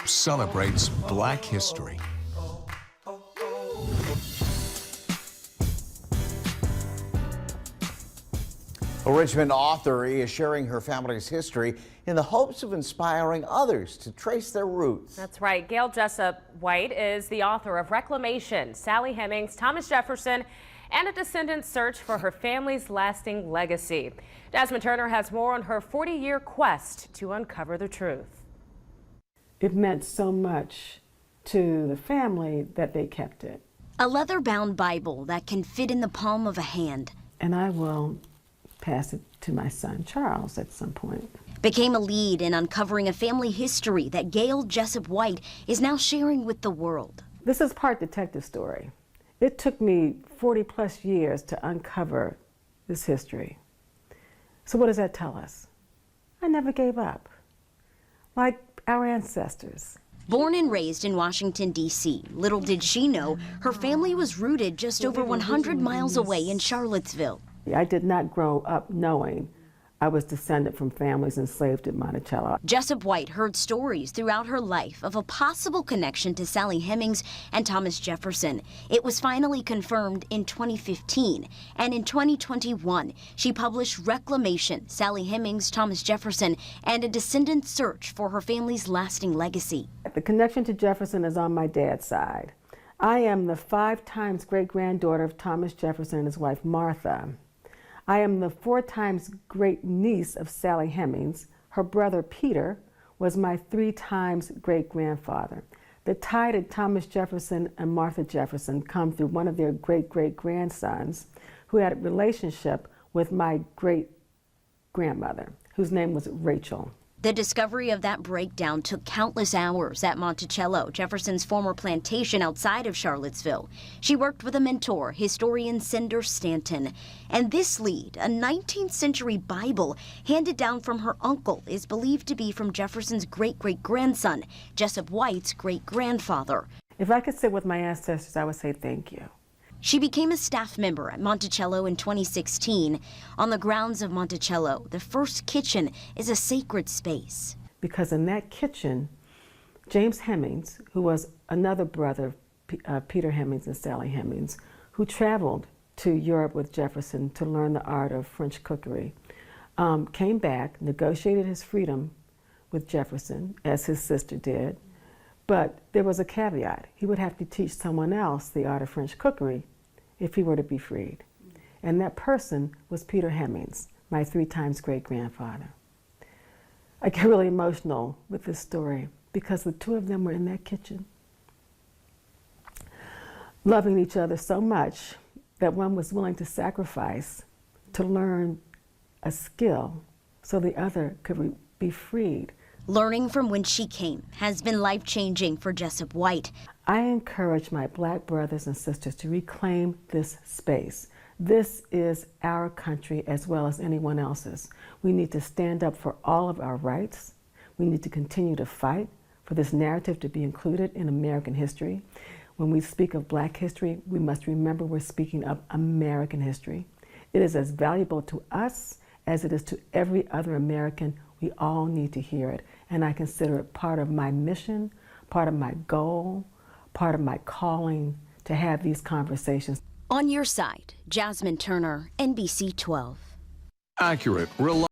celebrates Black history. A Richmond author is sharing her family's history in the hopes of inspiring others to trace their roots. That's right. Gail Jessup White is the author of Reclamation, Sally Hemings, Thomas Jefferson, and a descendant's search for her family's lasting legacy. Jasmine Turner has more on her 40-year quest to uncover the truth. It meant so much to the family that they kept it. A leather-bound Bible that can fit in the palm of a hand. And I will pass it to my son Charles at some point. Became a lead in uncovering a family history that Gail Jessup White is now sharing with the world. This is part detective story. It took me 40+ years to uncover this history. So what does that tell us? I never gave up, like our ancestors. Born and raised in Washington, D.C., little did she know her family was rooted just over 100 miles away in Charlottesville. I did not grow up knowing I was descended from families enslaved at Monticello. Jessup White heard stories throughout her life of a possible connection to Sally Hemings and Thomas Jefferson. It was finally confirmed in 2015, and in 2021, she published Reclamation, Sally Hemings, Thomas Jefferson, and a descendant's search for her family's lasting legacy. The connection to Jefferson is on my dad's side. I am the 5 times great-granddaughter of Thomas Jefferson and his wife Martha. I am the 4 times great niece of Sally Hemings. Her brother Peter was my 3 times great grandfather. The tie to Thomas Jefferson and Martha Jefferson come through one of their great great grandsons who had a relationship with my great grandmother, whose name was Rachel. The discovery of that breakdown took countless hours at Monticello, Jefferson's former plantation outside of Charlottesville. She worked with a mentor, historian Cinder Stanton. And this lead, a 19th century Bible handed down from her uncle, is believed to be from Jefferson's great-great-grandson, Jessup White's great-grandfather. If I could sit with my ancestors, I would say thank you. She became a staff member at Monticello in 2016. On the grounds of Monticello, the first kitchen is a sacred space. Because in that kitchen, James Hemings, who was another brother of Peter Hemings and Sally Hemings, who traveled to Europe with Jefferson to learn the art of French cookery, came back, negotiated his freedom with Jefferson, as his sister did. But there was a caveat. He would have to teach someone else the art of French cookery if he were to be freed. And that person was Peter Hemings, my 3 times great-grandfather. I get really emotional with this story because the 2 of them were in that kitchen, loving each other so much that one was willing to sacrifice to learn a skill so the other could be freed. Learning from when she came has been life-changing for Jessup White. I encourage my Black brothers and sisters to reclaim this space. This is our country as well as anyone else's. We need to stand up for all of our rights. We need to continue to fight for this narrative to be included in American history. When we speak of Black history, we must remember we're speaking of American history. It is as valuable to us as it is to every other American. We all need to hear it, and I consider it part of my mission, part of my goal, part of my calling to have these conversations. On your side, Jasmine Turner, NBC 12. Accurate, reliable.